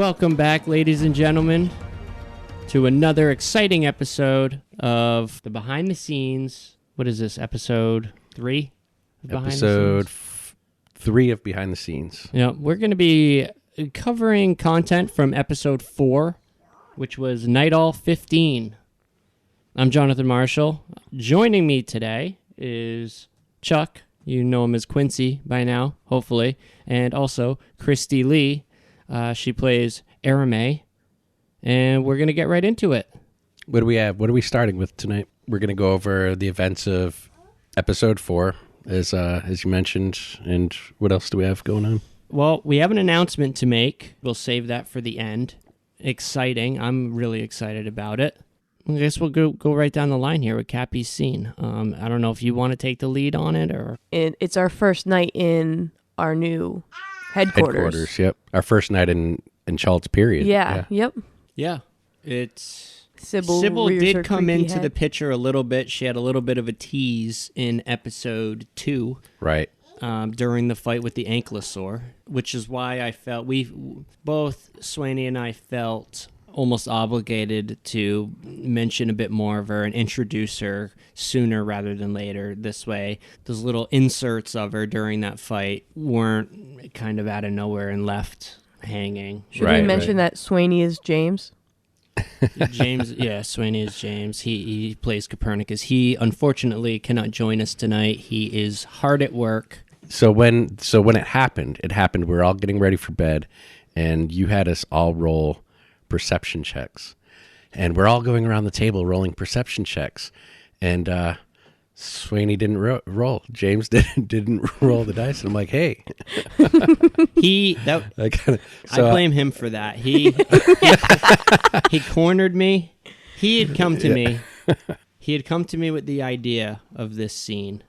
Welcome back, ladies and gentlemen, to another exciting episode of the Behind the Scenes. What is this, episode 3? Episode 3 of Behind the Scenes. Yeah, we're going to be covering content from episode 4, which was Nightal 15. I'm Jonathan Marshall. Joining me today is Chuck. You know him as Quincy by now, hopefully. And also Christy Lee. She plays Arame. And we're going to get right into it. What do we have? What are we starting with tonight? We're going to go over the events of episode 4, as you mentioned. And what else do we have going on? Well, we have an announcement to make. We'll save that for the end. Exciting. I'm really excited about it. I guess we'll go right down the line here with Cappy's scene. I don't know if you want to take the lead on it or... It's our first night in our new headquarters. Yep. Our first night in Charles period. Yeah. Yep. Yeah. It's... Sybil did come into the picture a little bit. She had a little bit of a tease in episode 2. Right. During the fight with the ankylosaur, which is why I felt both Swaney and I felt almost obligated to mention a bit more of her and introduce her sooner rather than later. This way, those little inserts of her during that fight weren't kind of out of nowhere and left hanging. Should we mention that Swaney is James? James, yeah, Swaney is James. He plays Copernicus. He unfortunately cannot join us tonight. He is hard at work. So when it happened, we're all getting ready for bed, and you had us all roll perception checks. And we're all going around the table rolling perception checks. And Swaney didn't roll. James didn't roll the dice. And I'm like, hey. I blame him for that. He cornered me. He had come to me. He had come to me with the idea of this scene.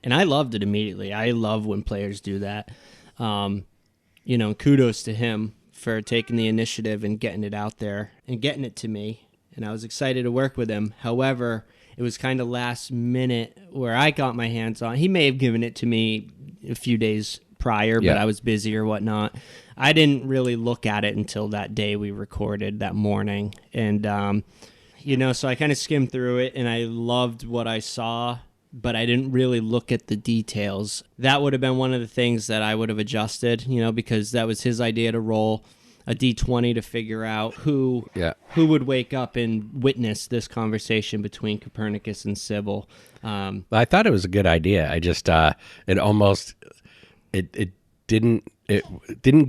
And I loved it immediately. I love when players do that. Kudos to him for taking the initiative and getting it out there and getting it to me. And I was excited to work with him. However, it was kind of last minute where I got my hands on. He may have given it to me a few days prior, but I was busy or whatnot. I didn't really look at it until that day we recorded, that morning. And, so I kind of skimmed through it, and I loved what I saw, but I didn't really look at the details. That would have been one of the things that I would have adjusted, because that was his idea to roll a D20 to figure out who would wake up and witness this conversation between Copernicus and Sybil. I thought it was a good idea. I just it didn't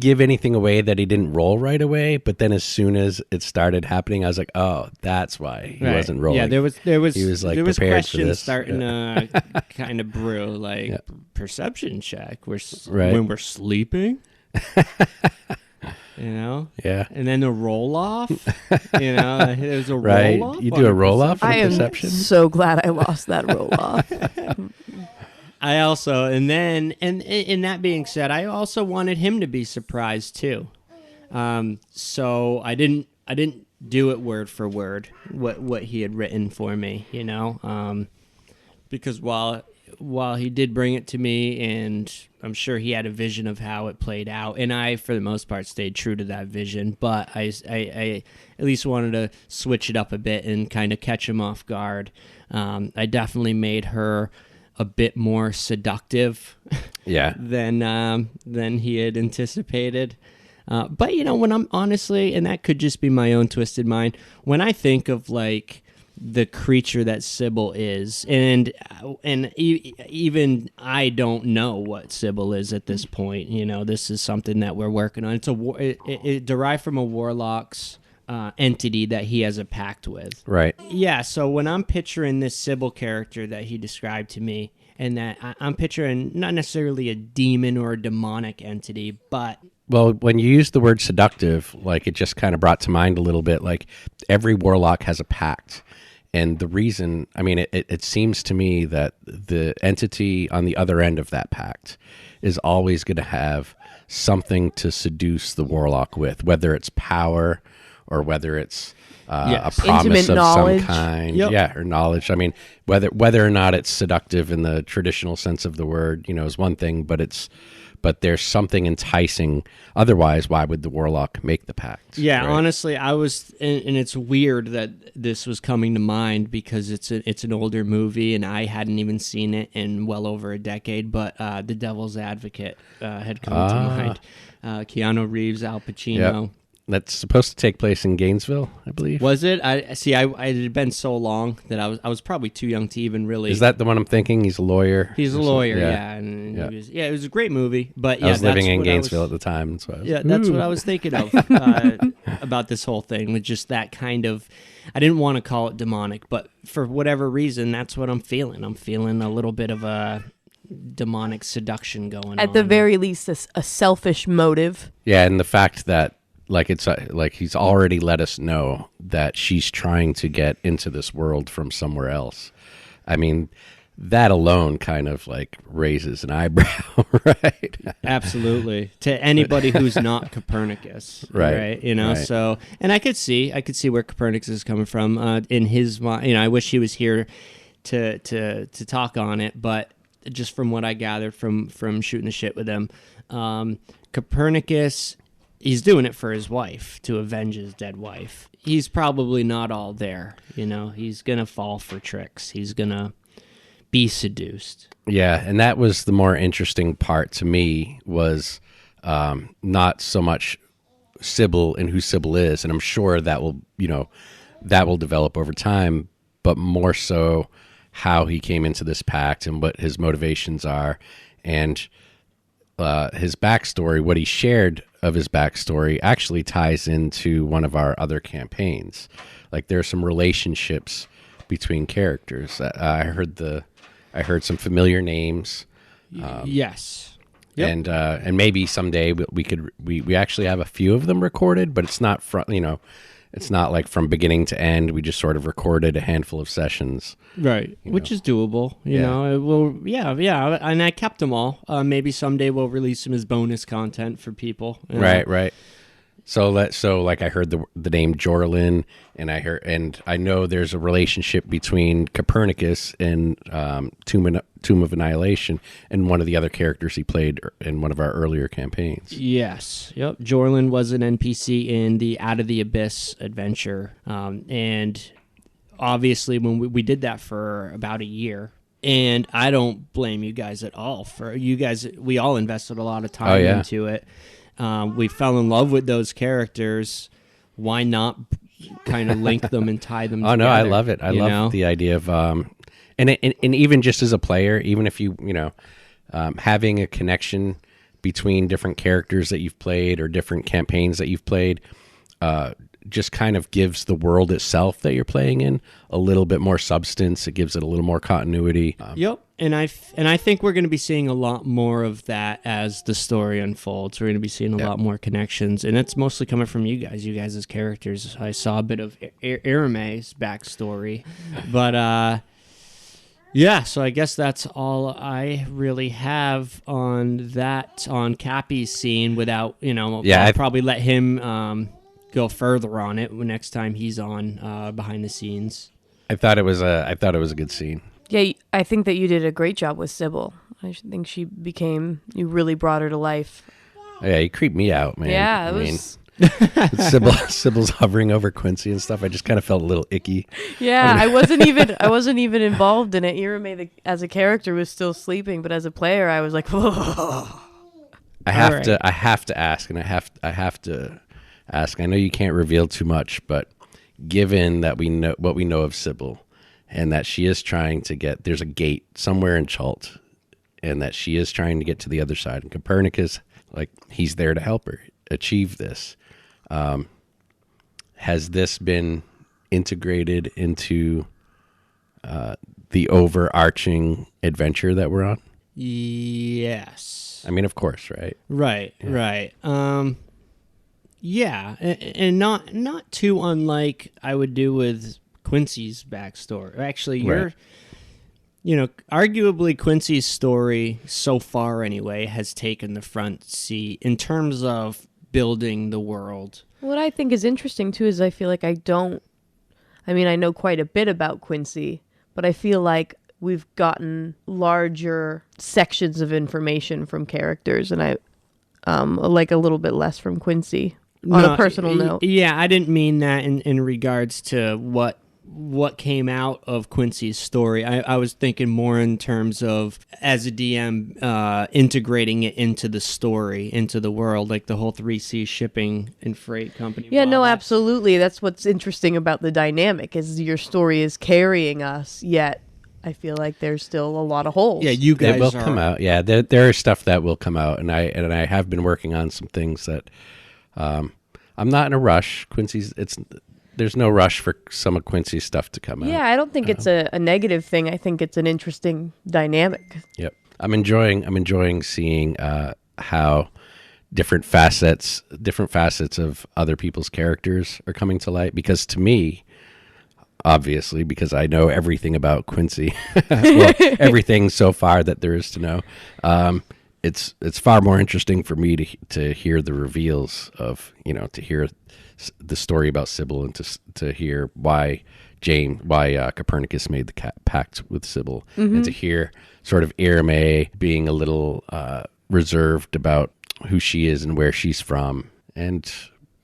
give anything away that he didn't roll right away. But then as soon as it started happening, I was like, oh, that's why he wasn't rolling. Yeah, there was he was like there was prepared for questions this. starting to kind of brew, perception check. When we're sleeping. Yeah. And then the roll-off, there's a roll-off. You do a roll-off in perception? I am so glad I lost that roll-off. I also, and that being said, I also wanted him to be surprised too. So I didn't do it word for word, what he had written for me, because while he did bring it to me, and I'm sure he had a vision of how it played out, and I, for the most part, stayed true to that vision, but I at least wanted to switch it up a bit and kind of catch him off guard. I definitely made her a bit more seductive than he had anticipated. But, when I'm honestly, and that could just be my own twisted mind, when I think of, the creature that Sybil is, and even I don't know what Sybil is at this point. This is something that we're working on. It derived from a warlock's entity that he has a pact with. Right. Yeah. So when I'm picturing this Sybil character that he described to me, and that I'm picturing not necessarily a demon or a demonic entity, but... Well, when you use the word seductive, it just kind of brought to mind a little bit, every warlock has a pact. And the reason, it seems to me that the entity on the other end of that pact is always going to have something to seduce the warlock with, whether it's power or whether it's a promise of some kind, or knowledge. Whether or not it's seductive in the traditional sense of the word, is one thing, but but there's something enticing. Otherwise, why would the warlock make the pact? Yeah, right? honestly, I was, and it's weird that this was coming to mind because it's an older movie and I hadn't even seen it in well over a decade. But The Devil's Advocate had come to mind. Keanu Reeves, Al Pacino. Yep. That's supposed to take place in Gainesville, I believe. Was it? I see. I it had been so long that I was probably too young to even really. Is that the one I'm thinking? He's a lawyer. He's a lawyer, Yeah. and it was a great movie. But I was living in Gainesville at the time, so that's what I was thinking of about this whole thing, with just that kind of. I didn't want to call it demonic, but for whatever reason, that's what I'm feeling. I'm feeling a little bit of a demonic seduction going on. At the very least, a selfish motive. Yeah, and the fact that it's like he's already let us know that she's trying to get into this world from somewhere else. I mean, that alone kind of like raises an eyebrow, right? Absolutely. To anybody who's not Copernicus, right? You know, right. So, and I could see where Copernicus is coming from in his mind. You know, I wish he was here to talk on it, but just from what I gathered from shooting the shit with him, Copernicus, he's doing it for his wife, to avenge his dead wife. He's probably not all there, you know. He's going to fall for tricks. He's going to be seduced. Yeah, and that was the more interesting part to me, was not so much Sybil and who Sybil is, and I'm sure that will develop over time, but more so how he came into this pact and what his motivations are, and his backstory, what he shared of his backstory, actually ties into one of our other campaigns. Like, there are some relationships between characters. I heard some familiar names. Yes. Yep. And maybe someday we actually have a few of them recorded, but it's not it's not like from beginning to end. We just sort of recorded a handful of sessions. Right, which is doable. You know, it will. Yeah, and I kept them all. Maybe someday we'll release them as bonus content for people. Right. So like I heard the name Jorlin, and I know there's a relationship between Copernicus and Tomb of Annihilation and one of the other characters he played in one of our earlier campaigns. Yes. Yep. Jorlin was an NPC in the Out of the Abyss adventure, and obviously when we did that for about a year. And I don't blame you guys at all. For you guys, we all invested a lot of time into it. We fell in love with those characters. Why not kind of link them and tie them together? Oh, no, I love it. I love the idea of, and even just as a player, even if you having a connection between different characters that you've played or different campaigns that you've played, just kind of gives the world itself that you're playing in a little bit more substance. It gives it a little more continuity. Yep. And I think we're going to be seeing a lot more of that as the story unfolds. We're going to be seeing a lot more connections, and it's mostly coming from you guys as characters. I saw a bit of Arame's backstory, but so I guess that's all I really have on Cappy's scene. Without I'll probably let him go further on it next time he's on behind the scenes. I thought it was a good scene. Yeah, I think that you did a great job with Sybil. I think you really brought her to life. Yeah, you creeped me out, man. Yeah, it was. Sybil's hovering over Quincy and stuff. I just kind of felt a little icky. Yeah, I wasn't even involved in it. Irame, as a character, was still sleeping, but as a player, I was like, whoa. I have to ask. I know you can't reveal too much, but given that we know what we know of Sybil, and that she is trying to there's a gate somewhere in Chult, and that she is trying to get to the other side, and Copernicus, like, he's there to help her achieve this. Has this been integrated into the overarching adventure that we're on? Yes. I mean, of course, right? Right. Yeah, and not too unlike I would do with Quincy's backstory. Actually, arguably Quincy's story so far anyway has taken the front seat in terms of building the world. What I think is interesting too is I feel like I know quite a bit about Quincy, but I feel like we've gotten larger sections of information from characters, and I like a little bit less from Quincy on a personal note. Yeah, I didn't mean that in regards to what came out of Quincy's story. I was thinking more in terms of, as a DM, integrating it into the story, into the world, like the whole 3C shipping and freight company. Yeah, no, absolutely. That's what's interesting about the dynamic, is your story is carrying us, yet I feel like there's still a lot of holes. Yeah, you guys It will come out. Yeah, there is stuff that will come out, and I have been working on some things that I'm not in a rush. Quincy's there's no rush for some of Quincy's stuff to come out. Yeah, I don't think it's a negative thing. I think it's an interesting dynamic. Yep, I'm enjoying seeing how different facets of other people's characters are coming to light. Because to me, obviously, because I know everything about Quincy, well, everything so far that there is to know. It's far more interesting for me to hear the reveals of, to hear the story about Sybil, and to hear why Copernicus made the pact with Sybil, and to hear sort of Irame being a little reserved about who she is and where she's from. And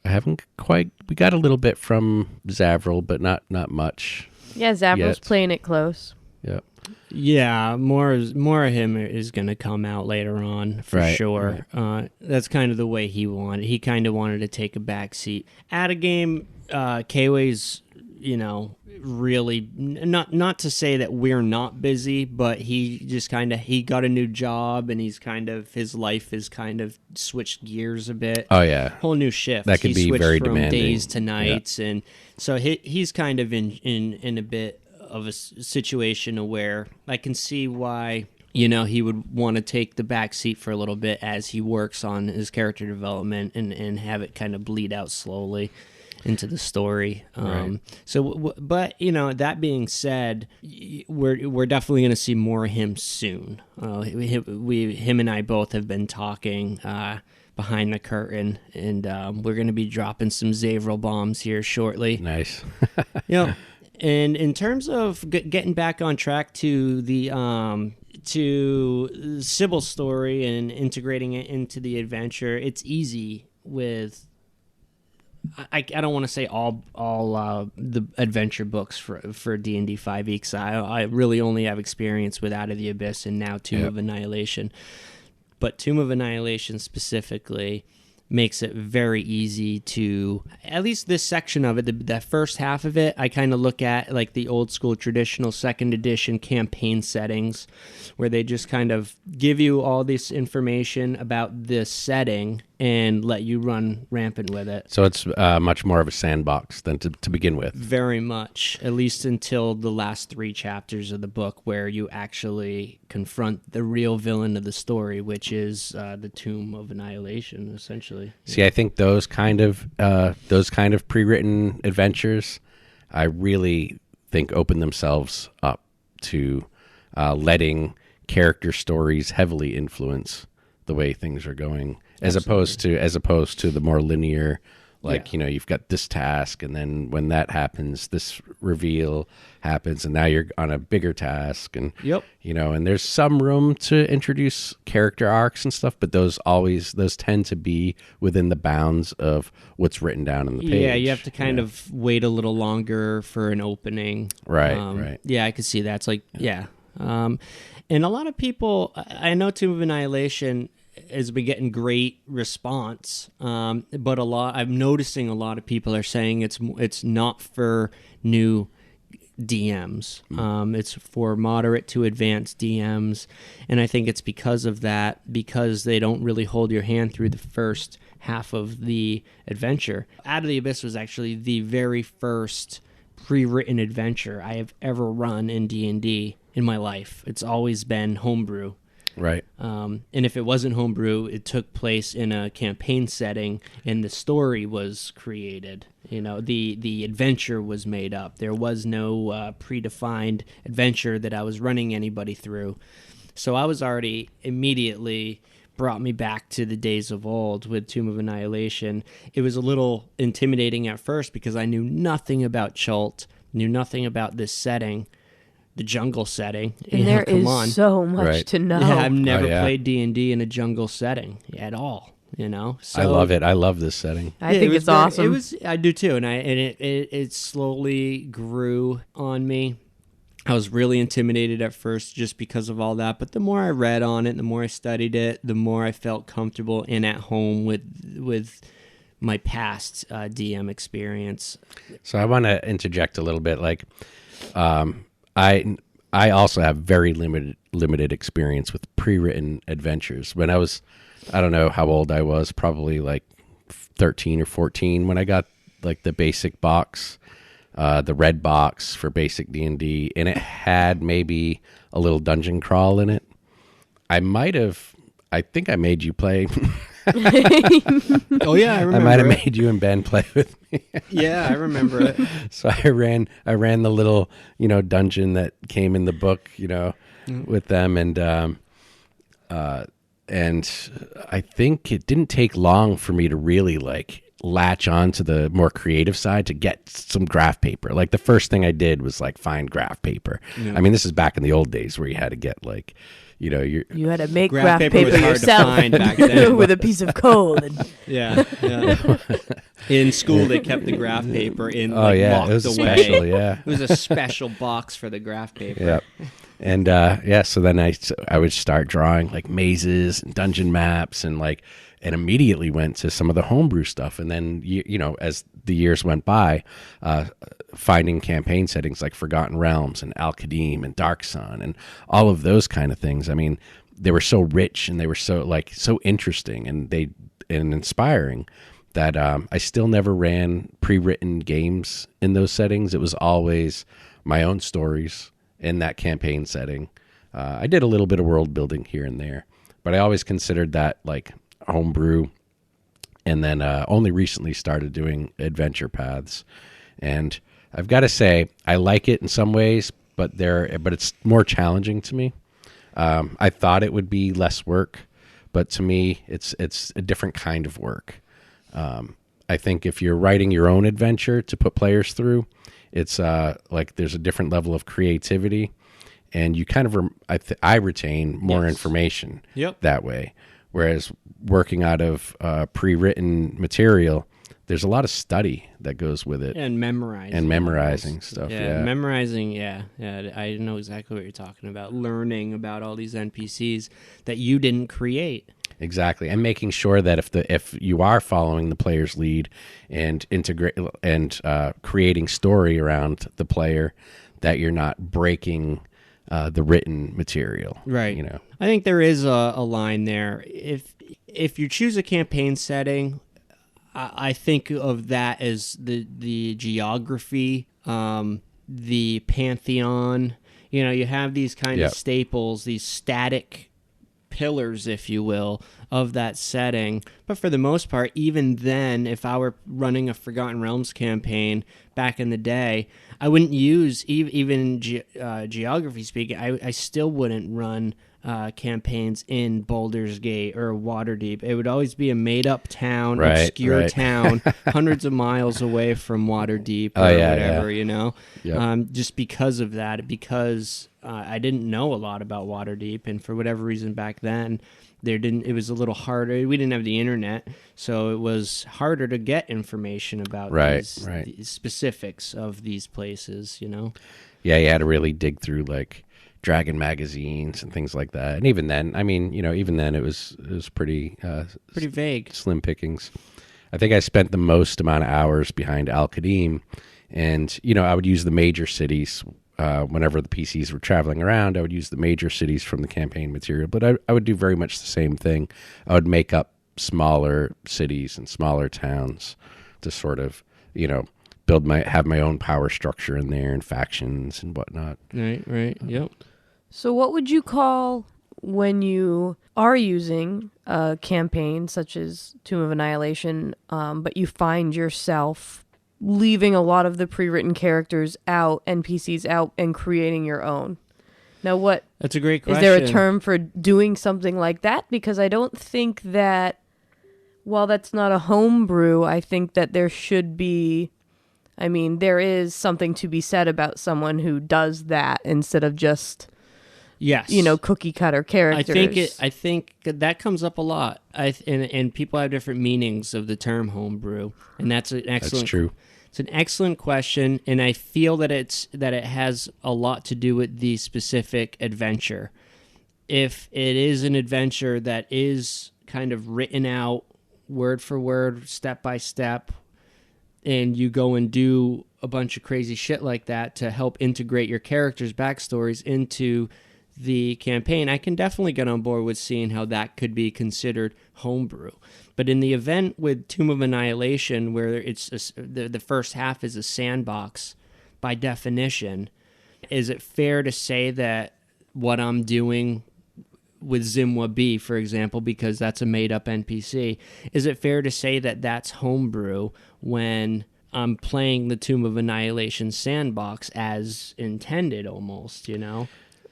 we got a little bit from Zavril, but not much. Yeah, Zavril's playing it close. Yep. Yeah, more of him is going to come out later on for sure. Right. That's kind of the way he wanted. He kind of wanted to take a back seat at a game. Kway's, really not to say that we're not busy, but he just he got a new job, and his life is kind of switched gears a bit. Oh yeah, whole new shift. That could be very from demanding. Days to nights, and so he's kind of in a bit of a situation where I can see why he would want to take the back seat for a little bit as he works on his character development and have it kind of bleed out slowly into the story. Right. But that being said, we're definitely going to see more of him soon. Him and I both have been talking behind the curtain, and we're going to be dropping some Zavril bombs here shortly. Nice. And in terms of getting back on track to the to Sybil's story and integrating it into the adventure, it's easy with. I don't want to say all the adventure books for D&D 5e, because I really only have experience with Out of the Abyss and now Tomb of Annihilation. But Tomb of Annihilation specifically makes it very easy to, at least this section of it, that first half of it, I kind of look at like the old school traditional second edition campaign settings, where they just kind of give you all this information about this setting and let you run rampant with it. So it's much more of a sandbox than to begin with. Very much, at least until the last 3 chapters of the book, where you actually confront the real villain of the story, which is the Tomb of Annihilation, essentially. See, I think those kind of pre-written adventures, I really think open themselves up to letting character stories heavily influence the way things are going. As opposed to the more linear, you've got this task, and then when that happens, this reveal happens, and now you're on a bigger task, and and there's some room to introduce character arcs and stuff, but those tend to be within the bounds of what's written down on the page. Yeah, you have to kind of wait a little longer for an opening. Right. Yeah, I could see that. It's like and a lot of people, I know Tomb of Annihilation has been getting great response, but I'm noticing a lot of people are saying it's not for new DMs. It's for moderate to advanced DMs, and I think it's because of that, because they don't really hold your hand through the first half of the adventure. Out of the Abyss was actually the very first pre-written adventure I have ever run in D&D in my life. It's always been homebrew. Right. And if it wasn't homebrew, it took place in a campaign setting, and the story was created. The adventure was made up. There was no predefined adventure that I was running anybody through. So I was already immediately brought me back to the days of old with Tomb of Annihilation. It was a little intimidating at first because I knew nothing about Chult, knew nothing about this setting. the jungle setting. And there is so much Right. to know. Yeah, I've never Oh, yeah. played D&D in a jungle setting at all. So I love it. I love this setting. I think it's awesome. I do too, and it slowly grew on me. I was really intimidated at first just because of all that, but the more I read on it, the more I studied it, the more I felt comfortable and at home with my past DM experience. So I want to interject a little bit. Like, I also have very limited experience with pre-written adventures. When I don't know how old I was, probably like 13 or 14 when I got like the basic box, the red box for basic D&D, and it had maybe a little dungeon crawl in it. I think I made you play. Oh yeah, I remember. I might have made you and Ben play with me. Yeah, I remember it. So I ran the little, dungeon that came in the book, with them, and I think it didn't take long for me to really like latch on to the more creative side to get some graph paper. Like the first thing I did was like find graph paper. Yeah. I mean, this is back in the old days where you had to get like, you had to make Graph graph paper paper was hard to yourself find back then. with a piece of code. And Yeah. In school, they kept the graph paper in oh yeah, locked it was away. special. Yeah. It was a special box for the graph paper. Yeah. And so then I would start drawing like mazes and dungeon maps and immediately went to some of the homebrew stuff. And then, as the years went by, finding campaign settings like Forgotten Realms and Al-Qadim and Dark Sun and all of those kind of things. I mean, they were so rich and they were so interesting and inspiring that I still never ran pre-written games in those settings. It was always my own stories in that campaign setting. I did a little bit of world building here and there, but I always considered that like homebrew, and then only recently started doing adventure paths. And I've got to say, I like it in some ways, but it's more challenging to me. I thought it would be less work, but to me, it's a different kind of work. I think if you're writing your own adventure to put players through, it's there's a different level of creativity, and you kind of I retain more information that way. Whereas working out of pre-written material, there's a lot of study that goes with it. And memorizing stuff. Memorizing, yeah. I know exactly what you're talking about. Learning about all these NPCs that you didn't create. Exactly, and making sure that if you are following the player's lead and integrate and creating story around the player, that you're not breaking the written material. Right. I think there is a line there. If you choose a campaign setting, I think of that as the geography, the pantheon. You have these kind of staples, these static pillars, if you will, of that setting. But for the most part, even then, if I were running a Forgotten Realms campaign back in the day, I wouldn't use, even geography speaking, I still wouldn't run campaigns in Baldur's Gate or Waterdeep. It would always be a made-up town, obscure town, hundreds of miles away from Waterdeep or whatever, just because of that, because I didn't know a lot about Waterdeep, and for whatever reason back then, it was a little harder. We didn't have the internet, so it was harder to get information about these specifics of these places, Yeah, you had to really dig through like Dragon magazines and things like that. And even then, it was pretty vague, slim pickings. I think I spent the most amount of hours behind Al-Qadim, and I would use the major cities. Whenever the PCs were traveling around, I would use the major cities from the campaign material, but I would do very much the same thing. I would make up smaller cities and smaller towns to sort of, have my own power structure in there and factions and whatnot. Right, yep. So what would you call when you are using a campaign such as Tomb of Annihilation, but you find yourself leaving a lot of the pre-written characters out, NPCs out, and creating your own? Now, that's a great question. Is there a term for doing something like that? Because I don't think that, while that's not a homebrew, I think that there should be I mean, there is something to be said about someone who does that instead of just, Yes. cookie cutter characters. I think that comes up a lot. And people have different meanings of the term homebrew, and that's an excellent. That's true. It's an excellent question, and I feel that it has a lot to do with the specific adventure. If it is an adventure that is kind of written out word for word, step by step, and you go and do a bunch of crazy shit like that to help integrate your characters' backstories into the campaign, I can definitely get on board with seeing how that could be considered homebrew. But in the event with Tomb of Annihilation, where the first half is a sandbox, by definition, is it fair to say that what I'm doing with Zimwa B, for example, because that's a made-up NPC, is it fair to say that that's homebrew when I'm playing the Tomb of Annihilation sandbox as intended almost,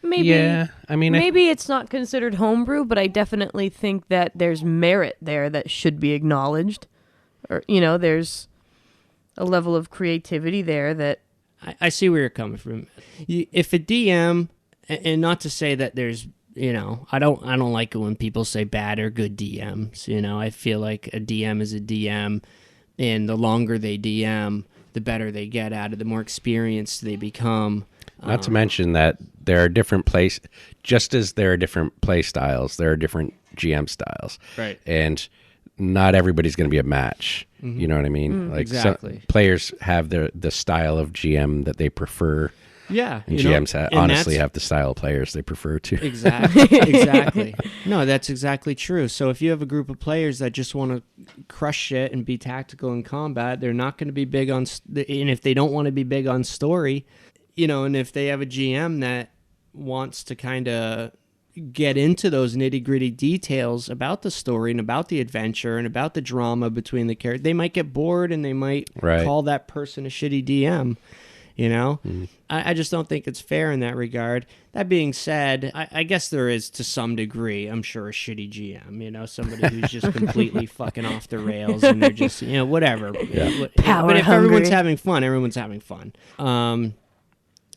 Maybe, yeah, I mean, maybe it's not considered homebrew, but I definitely think that there's merit there that should be acknowledged. Or, there's a level of creativity there that... I see where you're coming from. If a DM, and not to say that there's, I don't like it when people say bad or good DMs. I feel like a DM is a DM, and the longer they DM, the better they get at it, the more experienced they become. Not to mention that there are different just as there are different play styles, there are different GM styles. Right. And not everybody's going to be a match. Mm-hmm. You know what I mean? Exactly. Some players have the style of GM that they prefer. Yeah. And GMs honestly have the style of players they prefer too. Exactly. No, that's exactly true. So if you have a group of players that just want to crush shit and be tactical in combat, they're not going to be big on... And if they don't want to be big on story... and if they have a GM that wants to kind of get into those nitty-gritty details about the story and about the adventure and about the drama between the characters, they might get bored and they might call that person a shitty DM, I just don't think it's fair in that regard. That being said, I guess there is, to some degree, I'm sure, a shitty GM, somebody who's just completely fucking off the rails and they're just, whatever. Yeah. But if everyone's having fun, everyone's having fun.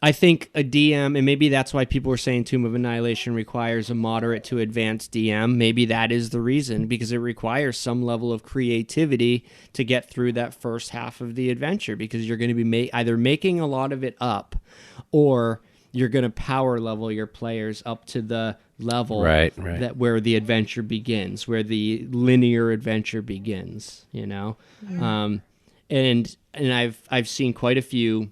I think a DM, and maybe that's why people were saying Tomb of Annihilation requires a moderate to advanced DM. Maybe that is the reason, because it requires some level of creativity to get through that first half of the adventure, because you're going to be either making a lot of it up, or you're going to power level your players up to the level that where the adventure begins, where the linear adventure begins. And I've seen quite a few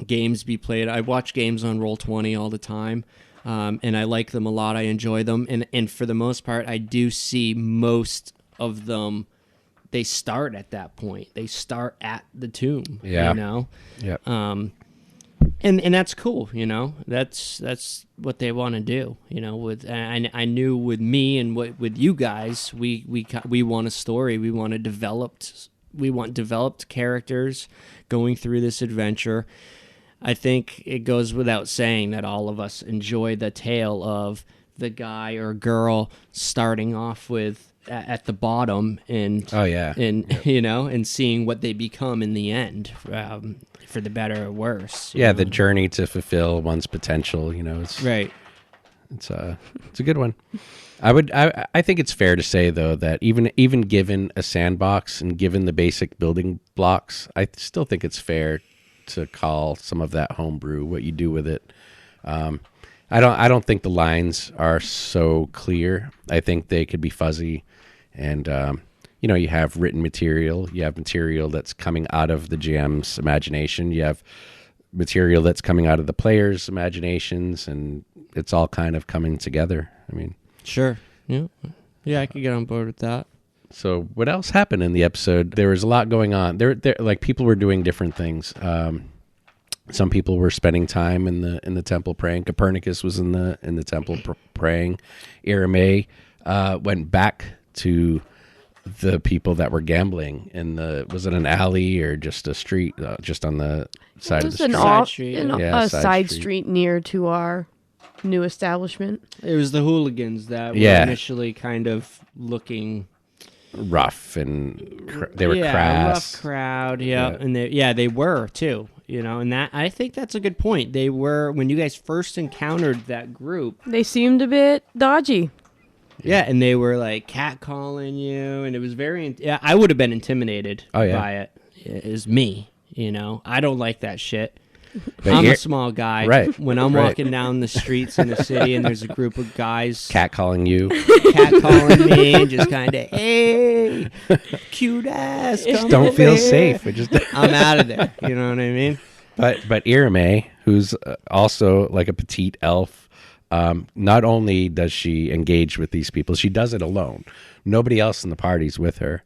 games be played. I watch games on Roll20 all the time, and I like them a lot. I enjoy them, and for the most part, I do see most of them. They start at that point. They start at the tomb. Yeah. Yeah. And that's cool. That's what they want to do. With I knew with me and with you guys, we want a story. We want developed characters going through this adventure. I think it goes without saying that all of us enjoy the tale of the guy or girl starting off with at the bottom and and seeing what they become in the end, for the better or worse. The journey to fulfill one's potential. It's right. It's a good one. I think it's fair to say though that even given a sandbox and given the basic building blocks, I still think it's fair to call some of that homebrew. What you do with it, I don't think the lines are so clear. I think they could be fuzzy, and you have written material, you have material that's coming out of the GM's imagination, you have material that's coming out of the players' imaginations, and it's all kind of coming together. I mean, sure, yeah, I could get on board with that. So what else happened in the episode? There was a lot going on. There like people were doing different things. Some people were spending time in the temple praying. Copernicus was in the temple praying. Irame went back to the people that were gambling was it an alley or just a street, just on the side of the street? A side street near to our new establishment. It was the hooligans that were initially kind of looking rough and they were a crass. rough crowd. Yeah, and they were too. And that I think that's a good point. They were when you guys first encountered that group. They seemed a bit dodgy. Yeah, and they were like catcalling you, and it was very. Yeah, I would have been intimidated by it. Is me. I don't like that shit. But I'm a small guy. Right. When I'm walking down the streets in the city and there's a group of guys catcalling you, catcalling me, and just kind of, hey, cute ass, come don't feel here. safe. I'm out of there. You know what I mean? But Irame, who's also like a petite elf, not only does she engage with these people, she does it alone. Nobody else in the party's with her.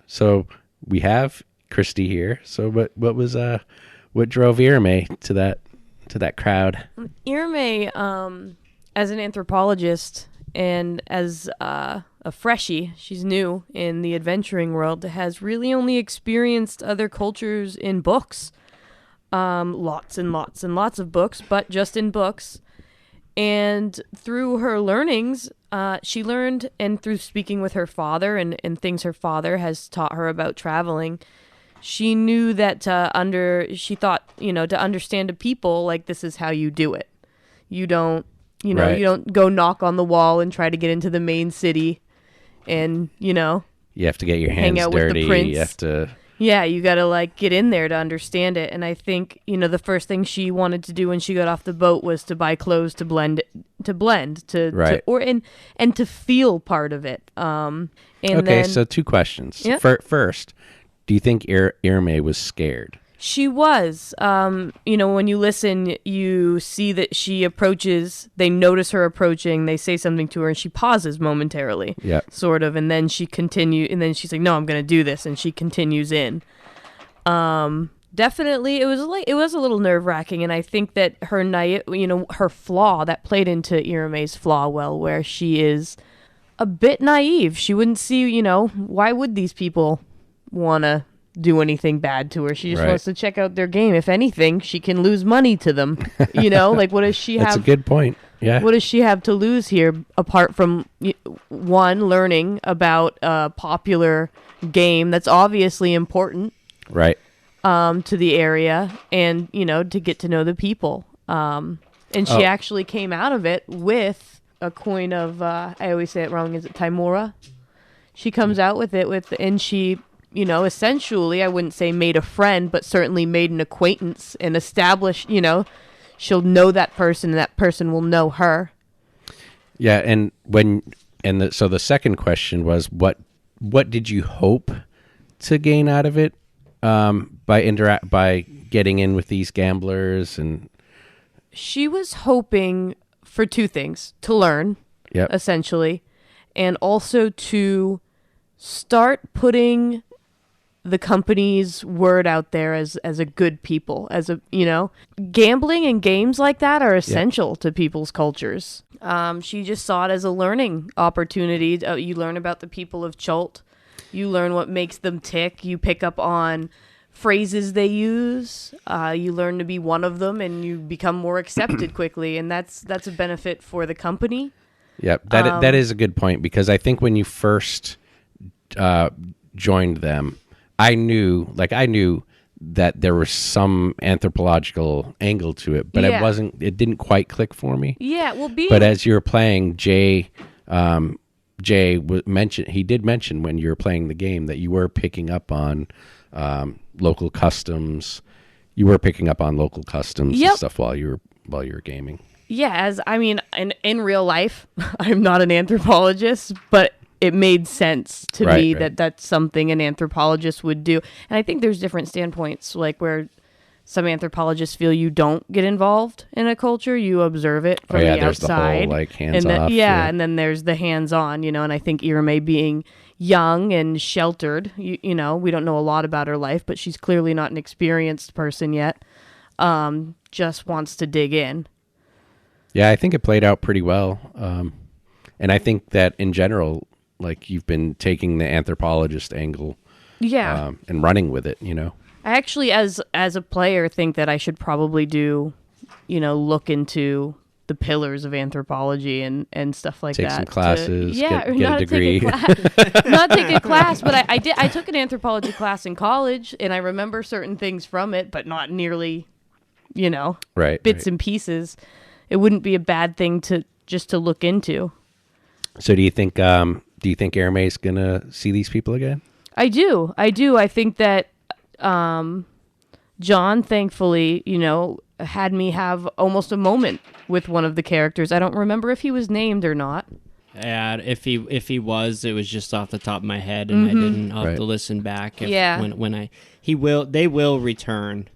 So we have Christy here. So what drove Irame to that crowd? Irame, as an anthropologist and as a freshie, she's new in the adventuring world, has really only experienced other cultures in books. Lots and lots and lots of books, but just in books. And through her learnings, she learned, and through speaking with her father and things her father has taught her about traveling, she knew that she thought, to understand a people, like, this is how you do it. You don't, you don't go knock on the wall and try to get into the main city and, You have to get your hands out dirty. With the prince. You have to... Yeah, you got to, get in there to understand it. And I think, the first thing she wanted to do when she got off the boat was to buy clothes to blend, and to feel part of it. So 2 questions. Yeah. First, do you think Irame was scared? She was. When you listen, you see that she approaches, they notice her approaching, they say something to her, and she pauses momentarily. Yeah. Sort of, and then she's like, no, I'm going to do this, and she continues in. Definitely, it was a little nerve-wracking, and I think that her flaw, that played into Irame's flaw well, where she is a bit naive. She wouldn't see, why would these people want to do anything bad to her? She just wants to check out their game. If anything, she can lose money to them. What does she have? That's a good point. Yeah. What does she have to lose here apart from one, learning about a popular game that's obviously important, right? To the area, and to get to know the people. And she actually came out of it with a coin of I always say it wrong. Is it Timora? She comes out with it and she, essentially, I wouldn't say made a friend, but certainly made an acquaintance and established, she'll know that person and that person will know her. Yeah. And so the second question was, what did you hope to gain out of it, by getting in with these gamblers? And she was hoping for 2 things: to learn, essentially, and also to start putting the company's word out there as a good people, gambling and games like that are essential to people's cultures. She just saw it as a learning opportunity. You learn about the people of Chult. You learn what makes them tick. You pick up on phrases they use. You learn to be one of them, and you become more accepted quickly. And that's a benefit for the company. Yep, that is a good point, because I think when you first joined them, I knew that there was some anthropological angle to it, but it didn't quite click for me. Yeah, well, but as you were playing, Jay did mention when you were playing the game that you were picking up on local customs. You were picking up on local customs and stuff while you were gaming. Yeah, in real life, I'm not an anthropologist, but it made sense to me that that's something an anthropologist would do. And I think there's different standpoints, like where some anthropologists feel you don't get involved in a culture, you observe it from the outside. The whole, hands off. And then there's the hands-on, and I think Irame, being young and sheltered, we don't know a lot about her life, but she's clearly not an experienced person yet, just wants to dig in. Yeah, I think it played out pretty well. And I think that in general, you've been taking the anthropologist angle, and running with it. I actually, as a player, think that I should probably do, look into the pillars of anthropology and stuff like Take that. some classes, get not a degree. Not take a class, but I did. I took an anthropology class in college, and I remember certain things from it, but not nearly, bits and pieces. It wouldn't be a bad thing to look into. So do you think Hermé's gonna see these people again? I do. I think that John, thankfully, had me have almost a moment with one of the characters. I don't remember if he was named or not. Yeah, if he was, it was just off the top of my head, and I didn't have to listen back. They will return.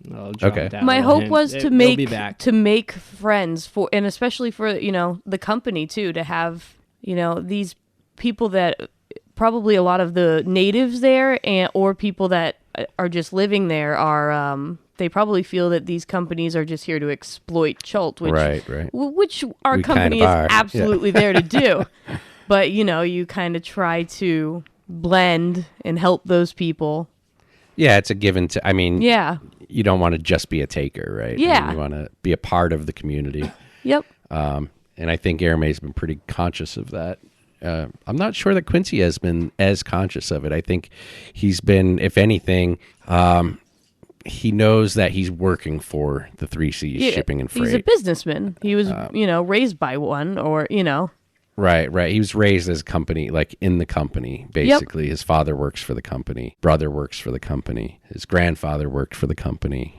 Okay. My hope was to make friends and especially for the company too, to have these people that probably a lot of the natives there or people that are just living there are they probably feel that these companies are just here to exploit Chult, which our company is absolutely there to do. But you kind of try to blend and help those people. Yeah, it's a give and I mean, yeah, you don't want to just be a taker, right? Yeah, I mean, you want to be a part of the community. Yep. And I think Hermé's been pretty conscious of that. I'm not sure that Quincy has been as conscious of it. I think he's been, if anything, he knows that he's working for the 3Cs shipping and freight. He's a businessman. He was, raised by one or. Right. He was raised as a company, like in the company, basically. Yep. His father works for the company. Brother works for the company. His grandfather worked for the company,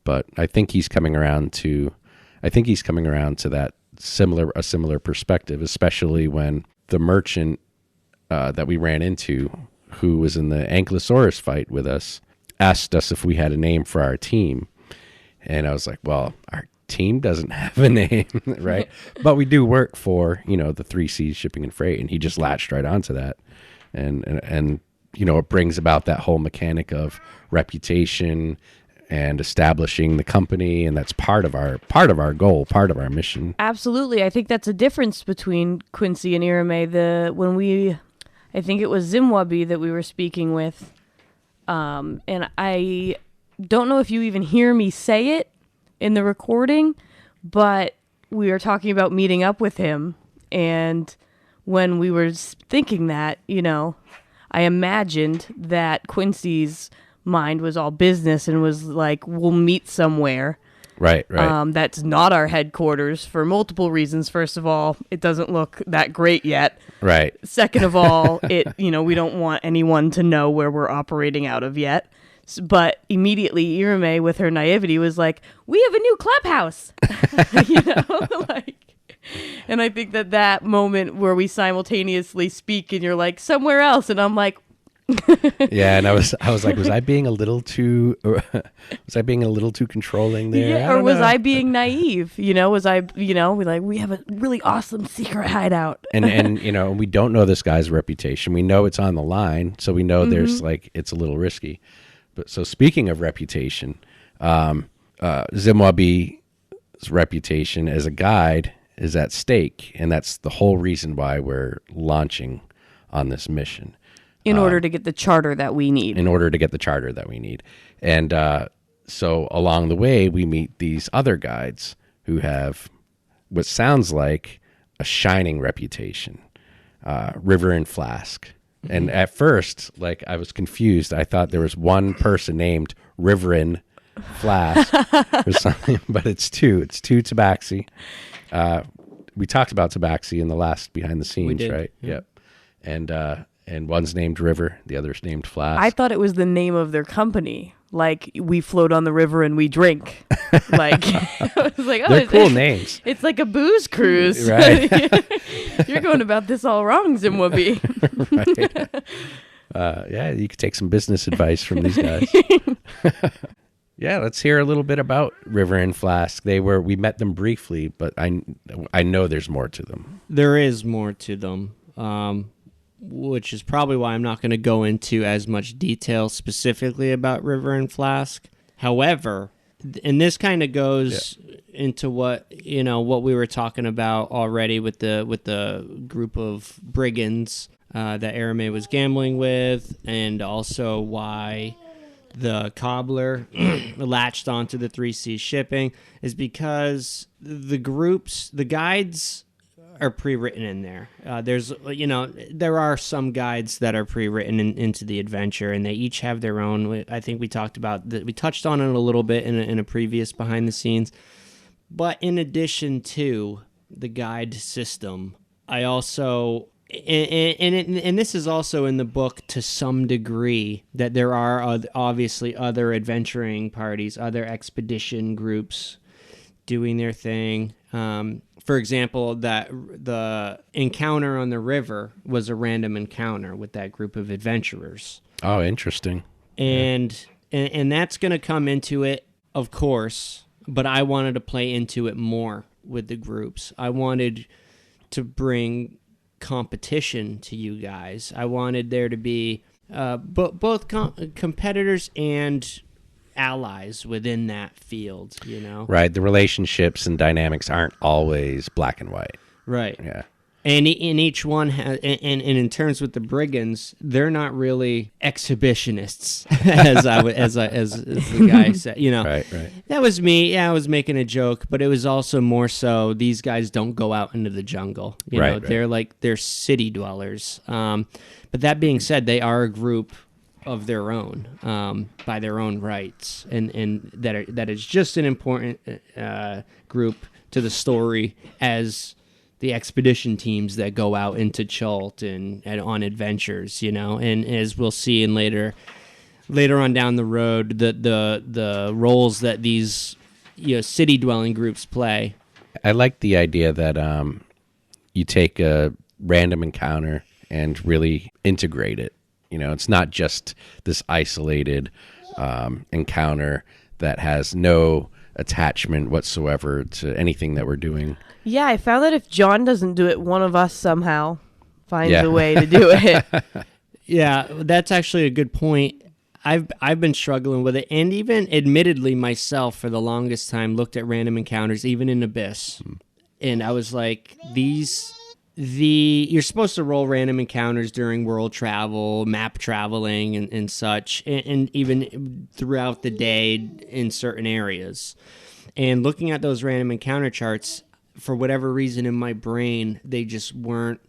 But I think he's coming around to that similar perspective, especially when the merchant that we ran into, who was in the Ankylosaurus fight with us, asked us if we had a name for our team. And I was like, well, our team doesn't have a name, right? But we do work for, the 3Cs shipping and freight. And he just latched right onto that. And it brings about that whole mechanic of reputation and establishing the company, and that's part of our goal, part of our mission. Absolutely. I think that's a difference between Quincy and Irame. I think it was Zimwabi that we were speaking with, and I don't know if you even hear me say it in the recording, but we were talking about meeting up with him, and when we were thinking that, I imagined that Quincy's mind was all business and was like, we'll meet somewhere. Right. That's not our headquarters for multiple reasons. First of all, it doesn't look that great yet. Right. Second of all, we don't want anyone to know where we're operating out of yet. But immediately Irame, with her naivety, was like, we have a new clubhouse. And I think that moment where we simultaneously speak and you're like, somewhere else. And I'm like, yeah, and I was like, was I being a little too controlling there? Yeah, or was I being naive? Was I, we have a really awesome secret hideout. and we don't know this guy's reputation. We know it's on the line, so we know there's it's a little risky. But so speaking of reputation, Zimwabi's reputation as a guide is at stake, and that's the whole reason why we're launching on this mission. In order to get the charter that we need. And so along the way, we meet these other guides who have what sounds like a shining reputation, River and Flask. And at first, I was confused. I thought there was one person named Riverin Flask or something, but it's two. It's two Tabaxi. We talked about Tabaxi in the last behind the scenes, right? Yeah. Yep. And one's named River, the other's named Flask. I thought it was the name of their company. Like, we float on the river and we drink. I was like, they're cool names. It's like a booze cruise. Right. You're going about this all wrong, Zimwabi. Right. Yeah, you could take some business advice from these guys. Yeah, let's hear a little bit about River and Flask. We met them briefly, but I know there's more to them. There is more to them. Which is probably why I'm not going to go into as much detail specifically about River and Flask. However, and this kind of goes into what we were talking about already with the group of brigands that Irame was gambling with, and also why the cobbler latched onto the 3C shipping is because the guides are pre-written in there. There are some guides that are pre-written into the adventure, and they each have their own. I think we talked about that. We touched on it a little bit in a previous behind the scenes. But in addition to the guide system, I also, and this is also in the book to some degree, that there are obviously other adventuring parties, other expedition groups doing their thing. For example, that the encounter on the river was a random encounter with that group of adventurers. Oh, interesting. And that's going to come into it, of course, but I wanted to play into it more with the groups. I wanted to bring competition to you guys. I wanted there to be both competitors and allies within that field, you know? Right. The relationships and dynamics aren't always black and white. Right. Yeah. And in each one has, and in terms with the brigands, they're not really exhibitionists, as the guy said. You know, Right. That was me. Yeah, I was making a joke, but it was also more so these guys don't go out into the jungle. You know, they're city dwellers. But that being said, they are a group of their own, by their own rights, and that is just an important group to the story as the expedition teams that go out into Chult and on adventures, you know, and as we'll see in later on down the road, the roles that these, you know, city dwelling groups play. I like the idea that you take a random encounter and really integrate it. You know, it's not just this isolated encounter that has no attachment whatsoever to anything that we're doing. Yeah, I found that if John doesn't do it, one of us somehow finds a way to do it. Yeah, that's actually a good point. I've been struggling with it, and even admittedly myself for the longest time looked at random encounters, even in Abyss, and I was like, you're supposed to roll random encounters during world travel, map traveling, and such, and even throughout the day in certain areas. And looking at those random encounter charts, for whatever reason in my brain, they just weren't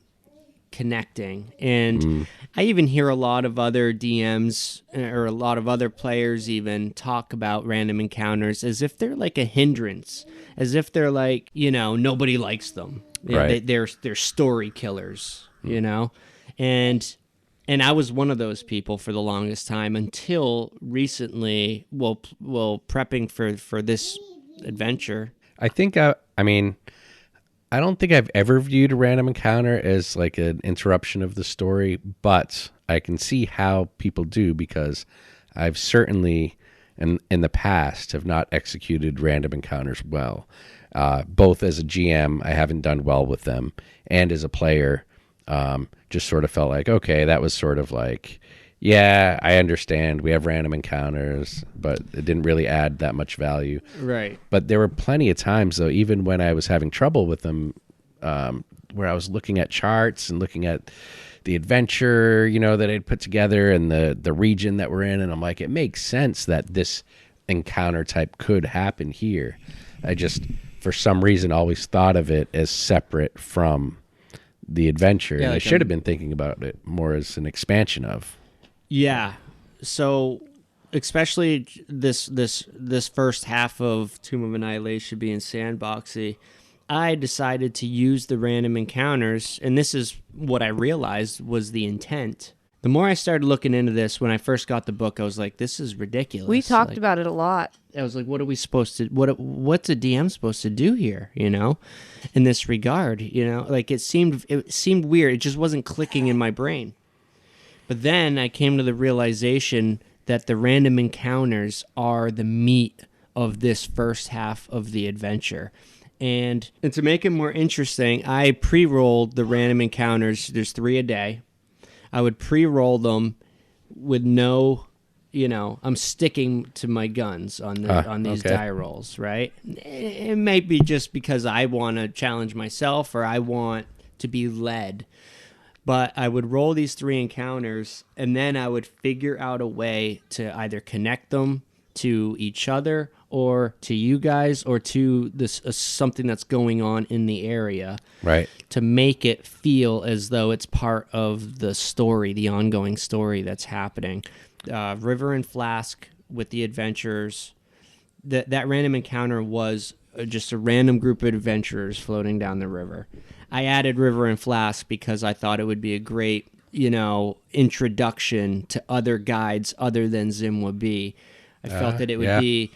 connecting. And I even hear a lot of other DMs or a lot of other players even talk about random encounters as if they're like a hindrance, as if they're like, you know, nobody likes them. Right. They're story killers, you know? And I was one of those people for the longest time until recently, well, prepping for this adventure. I think, I don't think I've ever viewed a random encounter as like an interruption of the story, but I can see how people do, because I've certainly in the past have not executed random encounters well. Both as a GM, I haven't done well with them, and as a player, just sort of felt like, okay, that was sort of like, yeah, I understand we have random encounters, but it didn't really add that much value. Right. But there were plenty of times, though, even when I was having trouble with them, where I was looking at charts and looking at the adventure, you know, that I'd put together and the region that we're in, and I'm like, it makes sense that this encounter type could happen here. I just, for some reason, always thought of it as separate from the adventure, and I should have been thinking about it more as an expansion of. Yeah. So, especially this first half of Tomb of Annihilation being sandboxy, I decided to use the random encounters, and this is what I realized was the intent. The more I started looking into this, when I first got the book, I was like, this is ridiculous. We talked about it a lot. I was like, what are we supposed to, what's a DM supposed to do here, you know, in this regard, you know? Like, it seemed weird. It just wasn't clicking in my brain. But then I came to the realization that the random encounters are the meat of this first half of the adventure. And to make it more interesting, I pre-rolled the random encounters. There's 3 a day. I would pre-roll them with no, you know, I'm sticking to my guns on these die rolls, right? It may be just because I want to challenge myself or I want to be led. But I would roll these 3 encounters, and then I would figure out a way to either connect them to each other or to you guys or to this something that's going on in the area, Right. to make it feel as though it's part of the story, the ongoing story that's happening. River and Flask with the adventurers, that random encounter was just a random group of adventurers floating down the river. I added River and Flask because I thought it would be a great, introduction to other guides other than Zimwabi. I felt that it would be,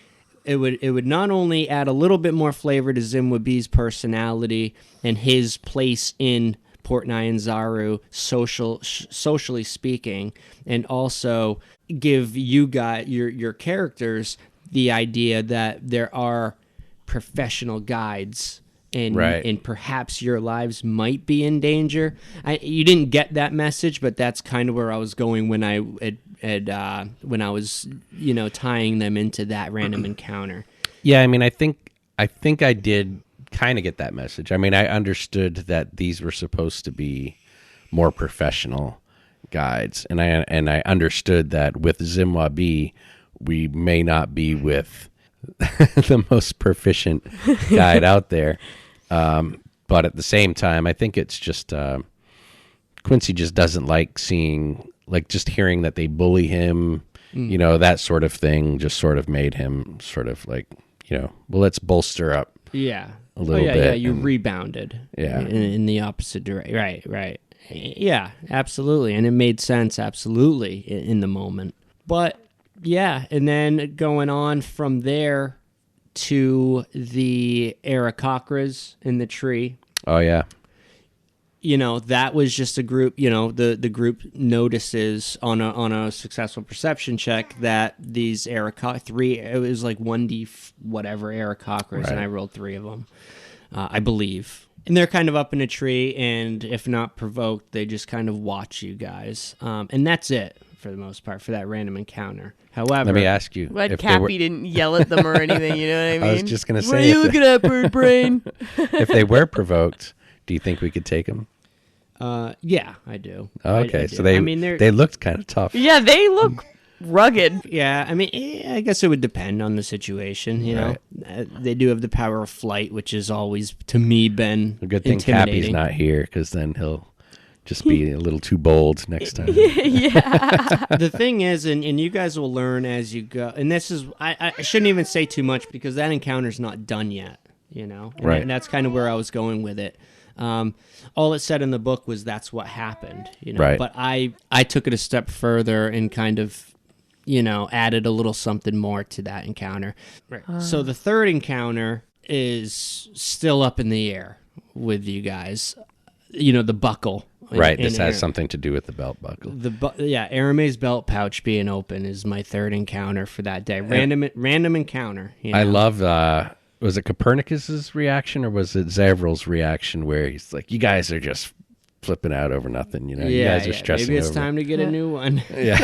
it would not only add a little bit more flavor to Zimwabi's personality and his place in Port Nyanzaru, socially speaking, and also give you guys, your characters, the idea that there are professional guides and perhaps your lives might be in danger. You didn't get that message, but that's kind of where I was going when I when I was tying them into that random encounter. Yeah, I mean, I think I did kind of get that message. I mean, I understood that these were supposed to be more professional guides, and I understood that with Zimwabi, we may not be with the most proficient guide out there. But at the same time, I think it's just Quincy just doesn't like just hearing that they bully him, that sort of thing just sort of made him sort of like, well, let's bolster up a little bit. Yeah, you rebounded in the opposite direction. Right. Yeah, absolutely. And it made sense, absolutely, in the moment. But yeah, and then going on from there to the Aarakocras in the tree. Oh, yeah. That was just a group, the group notices on a successful perception check that these three, it was like 1D whatever Aarakocras, and I rolled 3 of them, I believe. And they're kind of up in a tree, and if not provoked, they just kind of watch you guys. And that's it, for the most part, for that random encounter. However, let me ask you. But Cappy didn't yell at them or anything, you know what I mean? I was just going to say. What are you looking at, bird brain? If they were provoked, do you think we could take them? Yeah, I do. Okay, I do. so they looked kind of tough. Yeah, they look rugged. Yeah, I mean, I guess it would depend on the situation, know. They do have the power of flight, which has always, to me, been a good thing intimidating. Cappy's not here, because then he'll just be a little too bold next time. Yeah. The thing is, and you guys will learn as you go, and this is, I shouldn't even say too much, because that encounter's not done yet, And, right. And that's kind of where I was going with it. All it said in the book was that's what happened, Right. But I took it a step further and kind of, added a little something more to that encounter. Right. So the third encounter is still up in the air with you guys. The buckle. Right. This has something to do with the belt buckle. Arame's belt pouch being open is my third encounter for that day. Random encounter. I love. Was it Copernicus's reaction or was it Zavril's reaction where he's like, "You guys are just flipping out over nothing, you guys are stressing maybe it's over time to get a new one." Yeah.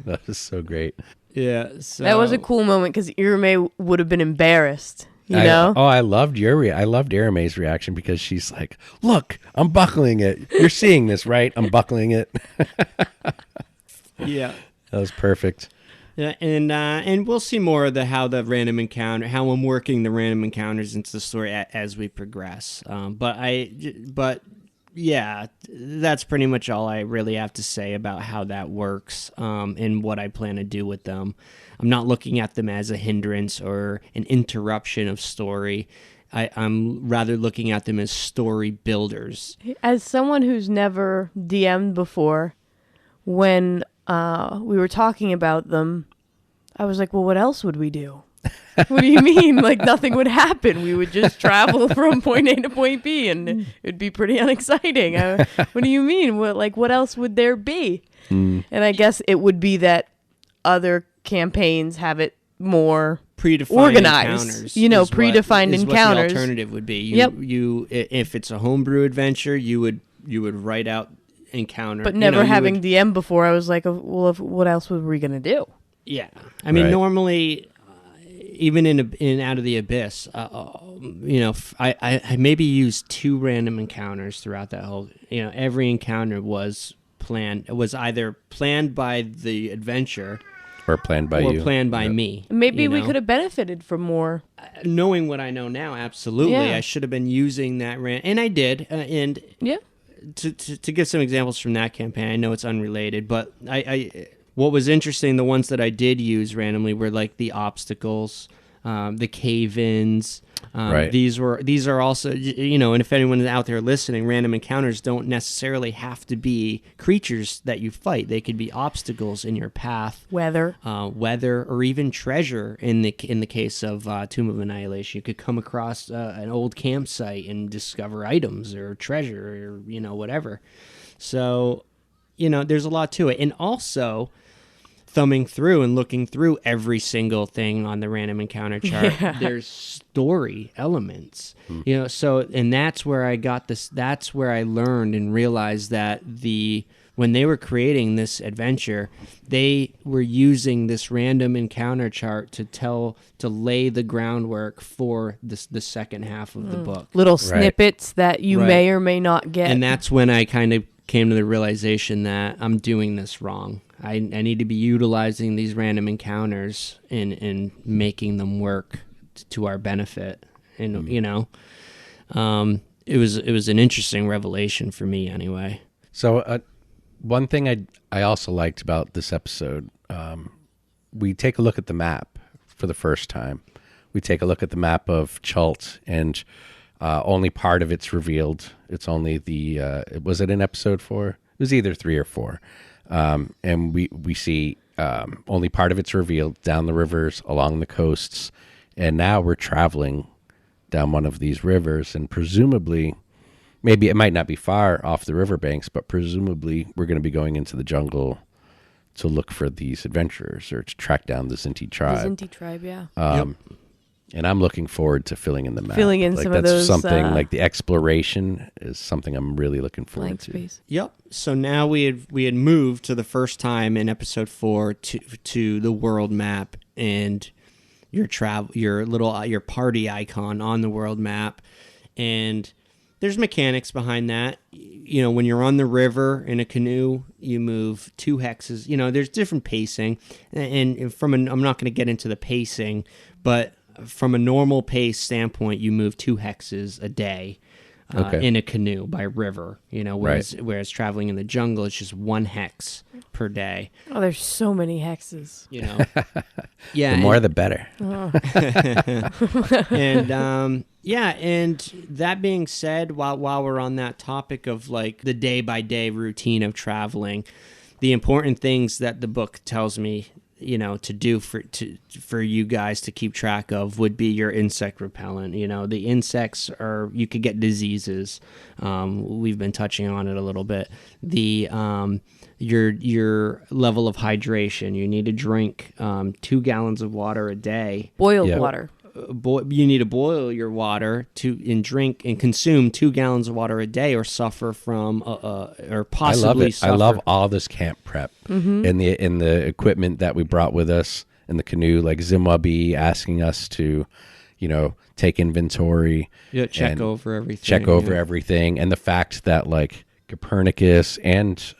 That was so great. Yeah. So That was a cool moment because Irame would have been embarrassed, you know? I loved I loved Arame's reaction because she's like, "Look, I'm buckling it. You're seeing this, right? I'm buckling it." Yeah. That was perfect. Yeah, and we'll see more of how I'm working the random encounters into the story as we progress. But yeah, that's pretty much all I really have to say about how that works and what I plan to do with them. I'm not looking at them as a hindrance or an interruption of story. I'm rather looking at them as story builders. As someone who's never DM'd before, when we were talking about them, I was like, well, what else would we do? What do you mean? Like, nothing would happen. We would just travel from point A to point B, and it'd be pretty unexciting. What do you mean? What else would there be? And I guess it would be that other campaigns have it more predefined organized, encounters. Predefined is encounters. What the alternative would be. You If it's a homebrew adventure, you would write out encounter. But never having DM before, I was like, well, what else were we gonna do? Yeah, I mean, normally, even in Out of the Abyss, I maybe used 2 random encounters throughout that whole. Every encounter was planned. It was either planned by the adventure or planned by or you, planned by me. Maybe we could have benefited from more. Knowing what I know now, absolutely, Yeah. I should have been using that and I did. And Yeah. To give some examples from that campaign, I know it's unrelated, but what was interesting, the ones that I did use randomly were like the obstacles, the cave-ins. Right. These are also, and if anyone is out there listening, random encounters don't necessarily have to be creatures that you fight. They could be obstacles in your path, Weather. or even treasure. In the case of Tomb of Annihilation, you could come across an old campsite and discover items or treasure or whatever. So, there's a lot to it, and also thumbing through and looking through every single thing on the random encounter chart, there's story elements, and that's where I got this. That's where I learned and realized that when they were creating this adventure, they were using this random encounter chart to lay the groundwork for the second half of the book. Little snippets that you may or may not get. And that's when I kind of came to the realization that I'm doing this wrong. I need to be utilizing these random encounters and making them work to our benefit. And it was an interesting revelation for me anyway. So one thing I also liked about this episode, we take a look at the map for the first time. We take a look at the map of Chult, and only part of it's revealed. It's only was it in episode 4? It was either 3 or 4. And we see only part of it's revealed down the rivers, along the coasts, and now we're traveling down one of these rivers, and presumably, maybe it might not be far off the riverbanks, but presumably we're going to be going into the jungle to look for these adventurers or to track down the Zinti tribe. The Zinti tribe, yeah. And I'm looking forward to filling in the map. Filling in some of those... something like the exploration is something I'm really looking forward to. Space. Yep. So now we had moved to the first time in episode 4 to the world map, and your party icon on the world map, and there's mechanics behind that. When you're on the river in a canoe, you move 2 hexes. There's different pacing, and I'm not going to get into the pacing, but from a normal pace standpoint, you move 2 hexes a day in a canoe by river. Whereas traveling in the jungle, it's just 1 hex per day. Oh, there's so many hexes. Yeah, the more the better. Oh. And and that being said, while we're on that topic of like the day by day routine of traveling, the important things that the book tells me to do for you guys to keep track of would be your insect repellent. The insects you could get diseases. We've been touching on it a little bit. The your level of hydration. You need to drink 2 gallons of water a day. Boiled water. You need to boil your water and drink and consume 2 gallons of water a day, or suffer from or possibly suffer. I love all this camp prep and the equipment that we brought with us in the canoe, like Zimwabi asking us to, take inventory, check over everything, and the fact that like Copernicus and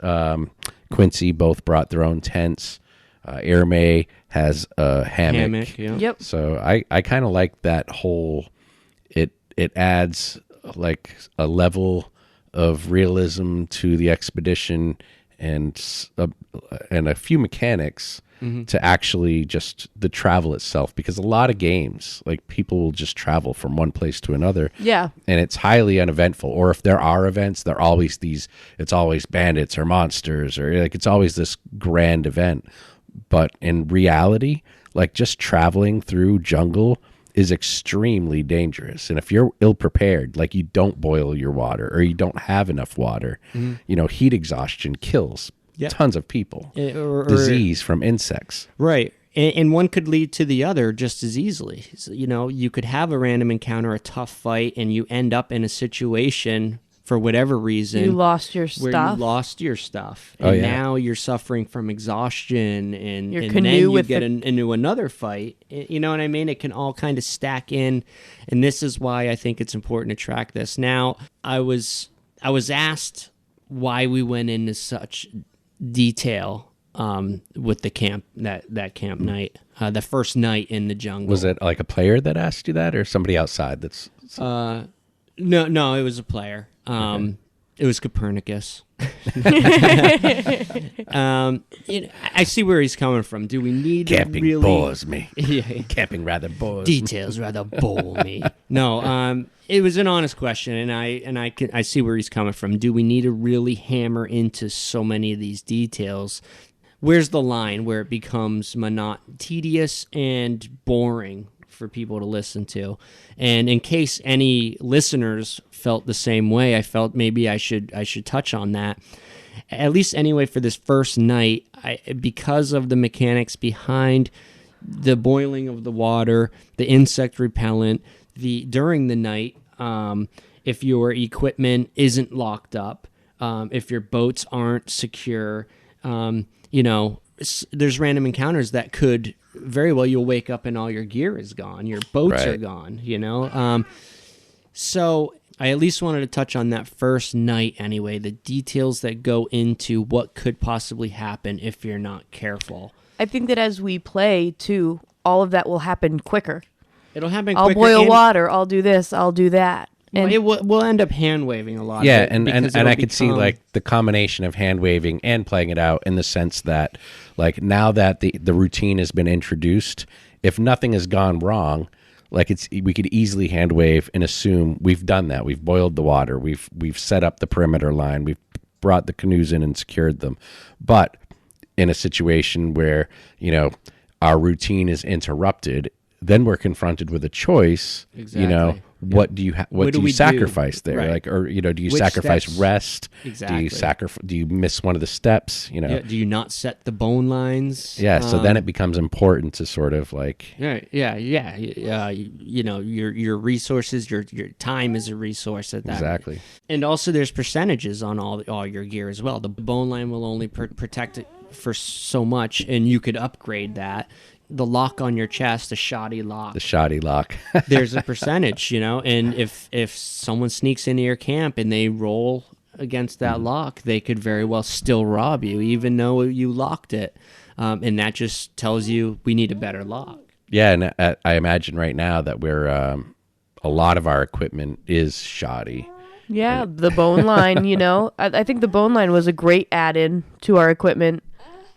Quincy both brought their own tents. Airmay has a hammock. Yep. So I kind of like that whole. It adds like a level of realism to the expedition and a few mechanics to actually just the travel itself, because a lot of games like people will just travel from one place to another. Yeah. And it's highly uneventful. Or if there are events, they're always it's always bandits or monsters, or like it's always this grand event. But in reality, like just traveling through jungle is extremely dangerous. And if you're ill prepared, like you don't boil your water or you don't have enough water, heat exhaustion kills tons of people. Disease from insects. Right. And one could lead to the other just as easily. So, you could have a random encounter, a tough fight, and you end up in a situation for whatever reason, You lost your where stuff. you lost your stuff, Oh, and yeah. now you're suffering from exhaustion, and Your and canoe then you with get into another fight. You know what I mean? It can all kind of stack in, and this is why I think it's important to track this. Now, I was asked why we went into such detail with the camp that camp night, the first night in the jungle. Was it like a player that asked you that, or somebody outside? That's No, it was a player. It was Copernicus. I see where he's coming from. Do we need camping really bores me. Yeah. Camping rather bores me. Details rather bore me. No, it was an honest question, and I see where he's coming from. Do we need to really hammer into so many of these details? Where's the line where it becomes tedious and boring for people to listen to? And in case any listeners felt the same way, I felt maybe I should touch on that. At least anyway for this first night, because of the mechanics behind the boiling of the water, the insect repellent, during the night, if your equipment isn't locked up, if your boats aren't secure, there's random encounters that could very well, you'll wake up and all your gear is gone. Your boats are gone, So I at least wanted to touch on that first night anyway, the details that go into what could possibly happen if you're not careful. I think that as we play, too, all of that will happen quicker. It'll happen I'll quicker. boil water. I'll do this. I'll do that. And We'll end up hand waving a lot. Yeah, of it and because I it'll could see like the combination of hand waving and playing it out in the sense that like now that the routine has been introduced, if nothing has gone wrong, like we could easily hand wave and assume we've done that. We've boiled the water. We've set up the perimeter line. We've brought the canoes in and secured them. But in a situation where, our routine is interrupted, then we're confronted with a choice. Exactly. What do you what do you we sacrifice do? there? Right. Like, or do you Which sacrifice steps? rest? Exactly. Do you miss one of the steps? Yeah, do you not set the bone lines? Yeah. So then it becomes important to sort of like. Yeah. Your resources, your time is a resource at that. Exactly. And also, there's percentages on all your gear as well. The bone line will only protect it for so much, and you could upgrade that. The lock on your chest, the shoddy lock. The shoddy lock. There's a percentage, and if someone sneaks into your camp and they roll against that lock, they could very well still rob you, even though you locked it. And that just tells you we need a better lock. Yeah, and I imagine right now that we're a lot of our equipment is shoddy. yeah, the bone line, I think the bone line was a great add-in to our equipment,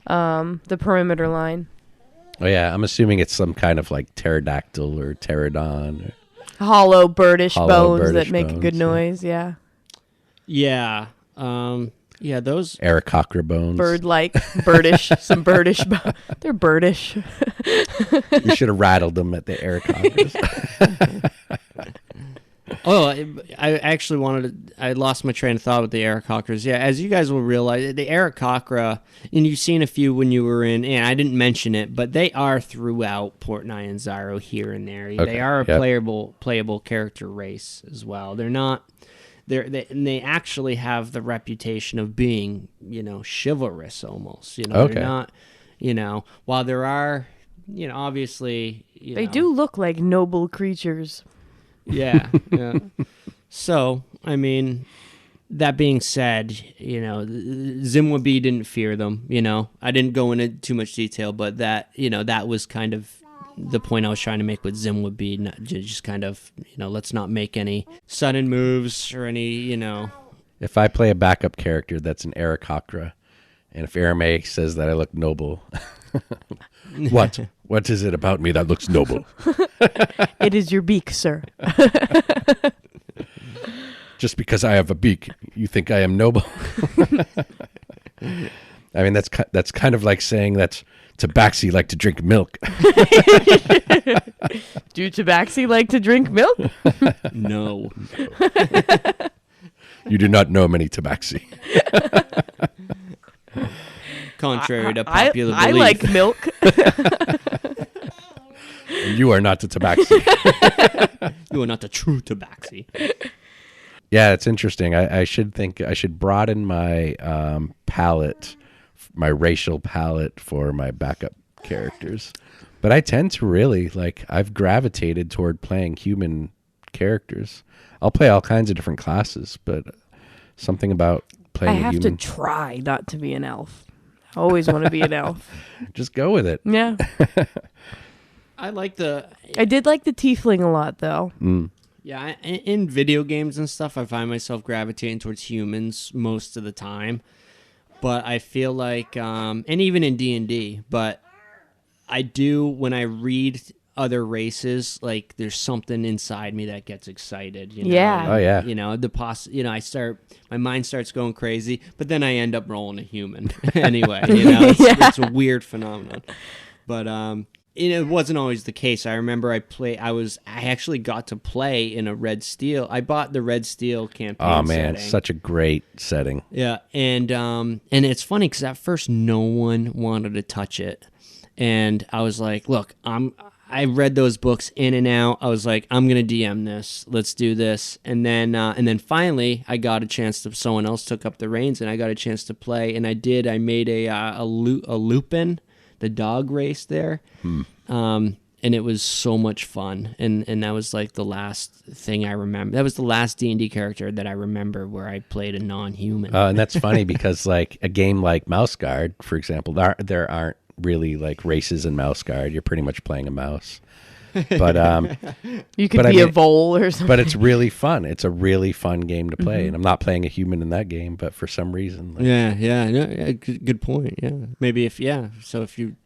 the perimeter line. Oh yeah, I'm assuming it's some kind of like pterodactyl or pterodon. Hollow birdish Hollow bones that birdish make a bones, good yeah. noise, yeah. Yeah. Those. Aarakocra bones. Bird-like, birdish, some birdish. They're birdish. You should have rattled them at the Aarakocras. Oh, I actually I lost my train of thought with the Aarakocras. Yeah, as you guys will realize, the Aarakocra, and you've seen a few when you were in, and I didn't mention it, but they are throughout Port Nyanzaru here and there. Okay, They are a yep. playable character race as well. They're not, they actually have the reputation of being, chivalrous almost. Okay. They're not, while there are, obviously, They do look like noble creatures. Yeah. So, I mean, that being said, Zimwabi didn't fear them, I didn't go into too much detail, but that, that was kind of the point I was trying to make with Zimwabi, not just kind of, let's not make any sudden moves or any, If I play a backup character that's an Aarakocra, and if Aramaic says that I look noble, what is it about me that looks noble? It is your beak, sir. Just because I have a beak, you think I am noble? I mean, that's kind of like saying that tabaxi like to drink milk. Do tabaxi like to drink milk? no. You do not know many tabaxi. Contrary to popular I belief. like milk. And you are not the tabaxi. You are not the true tabaxi. Yeah, it's interesting. I should broaden my palette, my racial palette for my backup characters. But I tend to really I've gravitated toward playing human characters. I'll play all kinds of different classes, but something about playing I have a human. to try not to be an elf. I always want to be an elf. Just go with it. Yeah. I did like the tiefling a lot, though. Yeah, in video games and stuff, I find myself gravitating towards humans most of the time. But I feel like, and even in D&D, but I do, when I read other races, there's something inside me that gets excited. Yeah. Oh, yeah. My mind starts going crazy, but then I end up rolling a human anyway. It's a weird phenomenon. But, it wasn't always the case. I remember I actually got to play in a Red Steel. I bought the Red Steel campaign. Oh man, setting. such a great setting. Yeah, and it's funny because at first no one wanted to touch it, and I was like, "Look, I read those books in and out. I was like, I'm gonna DM this. Let's do this." And then finally, I got a chance to. Someone else took up the reins, and I got a chance to play. And I did. I made a Lupin, the dog race there. And it was so much fun. And that was the last thing I remember. That was the last D&D character that I remember where I played a non-human. And that's funny because a game like Mouse Guard, for example, there aren't really races in Mouse Guard. You're pretty much playing a mouse. But you could be a vole or something. But it's really fun. It's a really fun game to play. And I'm not playing a human in that game, but for some reason. Yeah. Good point. Yeah. Maybe if you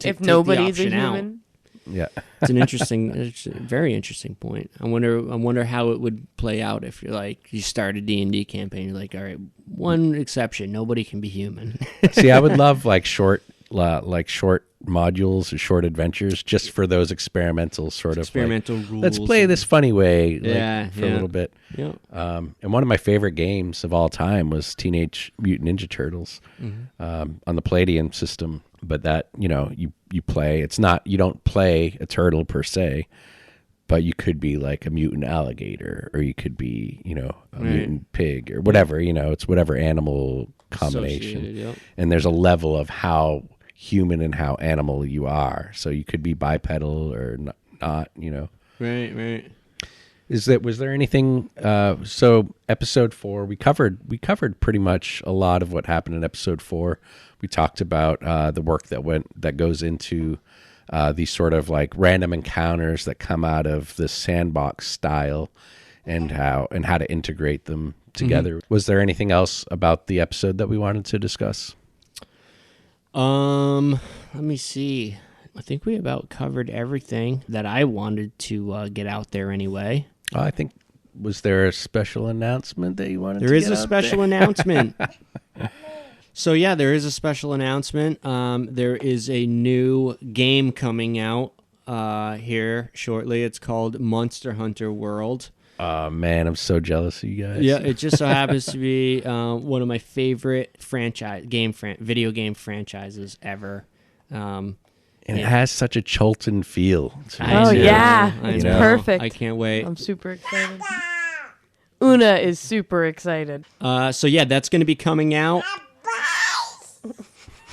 if nobody's a human. Yeah, it's a very interesting point. I wonder how it would play out if you start a D&D campaign. You're like, all right, one exception, nobody can be human. See, I would love short modules or short adventures just for those experimental rules. Let's play this funny way for a little bit. Yeah. And one of my favorite games of all time was Teenage Mutant Ninja Turtles on the Palladium system. But that, you play, you don't play a turtle per se, but you could be a mutant alligator, or you could be, a mutant pig or whatever, it's whatever animal combination. Yep. And there's a level of how human and how animal you are. So you could be bipedal or not, Right. Was there anything? So episode 4, we covered pretty much a lot of what happened in episode 4. We talked about the work that goes into these sort of random encounters that come out of the sandbox style, and how to integrate them together. Was there anything else about the episode that we wanted to discuss? Let me see. I think we about covered everything that I wanted to get out there anyway. I think, was there a special announcement that you wanted to get out there? There is a special announcement. So yeah, there is a special announcement. There is a new game coming out here shortly. It's called Monster Hunter World. Man, I'm so jealous of you guys. Yeah, it just so happens to be one of my favorite video game franchises ever. And it has such a Cholton feel to it. Oh, too. yeah. It's perfect. I can't wait. I'm super excited. Una is super excited. So yeah, that's going to be coming out.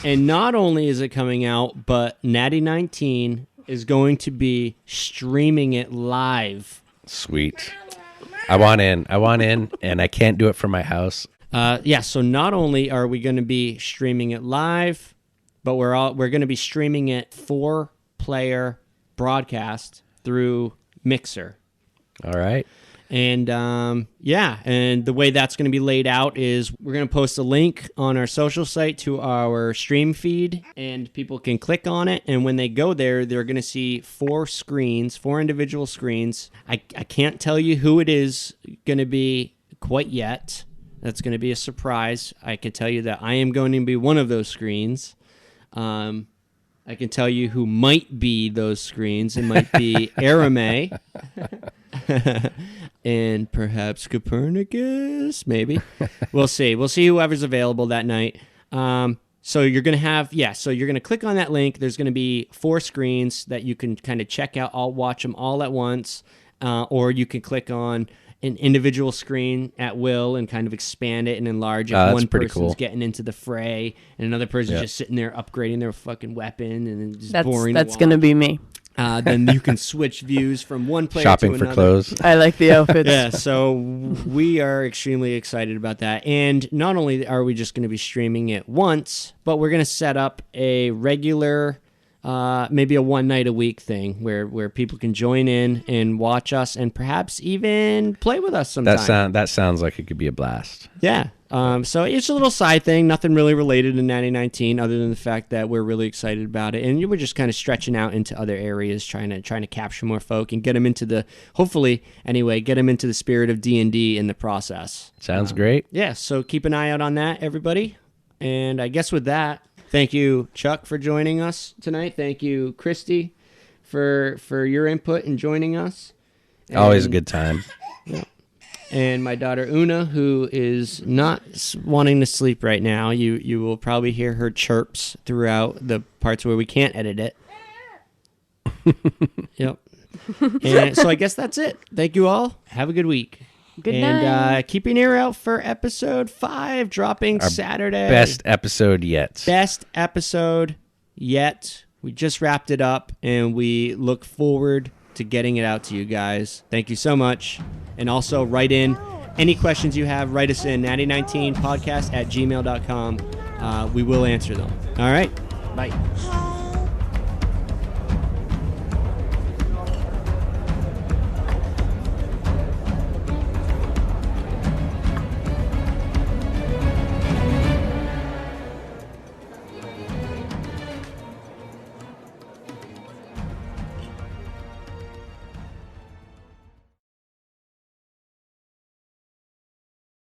And not only is it coming out, but Natty 19 is going to be streaming it live. Sweet. I want in, and I can't do it from my house. So not only are we going to be streaming it live, but we're going to be streaming it 4-player broadcast through Mixer. All right. And and the way that's going to be laid out is we're going to post a link on our social site to our stream feed, and people can click on it. And when they go there, they're going to see 4 individual screens. I can't tell you who it is going to be quite yet. That's going to be a surprise. I can tell you that I am going to be one of those screens. I can tell you who might be those screens. It might be Arame. And perhaps Copernicus, maybe. We'll see. We'll see whoever's available that night. So you're going to click on that link. There's going to be 4 screens that you can kind of check out. I'll watch them all at once. Or you can click on an individual screen at will and kind of expand it and enlarge it. That's One pretty person's cool. getting into the fray, and another person's just sitting there upgrading their fucking weapon and then just boring. That's going to be me. Then you can switch views from one player Shopping to for another. clothes. I like the outfits. Yeah, so we are extremely excited about that. And not only are we just going to be streaming it once, but we're going to set up a regular, maybe a one night a week thing where people can join in and watch us and perhaps even play with us sometime. That sounds like it could be a blast. Yeah. So it's a little side thing, nothing really related to 9019 other than the fact that we're really excited about it. And we're just kind of stretching out into other areas, trying to capture more folk and get them into the, hopefully, anyway, get them into the spirit of D&D in the process. Sounds great. Yeah, so keep an eye out on that, everybody. And I guess with that, thank you, Chuck, for joining us tonight. Thank you, Christy, for your input and joining us. Always a And- good time. and my daughter Una, who is not wanting to sleep right now. You will probably hear her chirps throughout the parts where we can't edit it. Yep. And so I guess that's it. Thank you all. Have a good week. Good and night. Keep an ear out for episode 5 dropping Saturday. Best episode yet. Best episode yet. We just wrapped it up, and we look forward to getting it out to you guys. Thank you so much. And also write in any questions you have. Write us in natty19podcast@gmail.com. We will answer them. All right. Bye.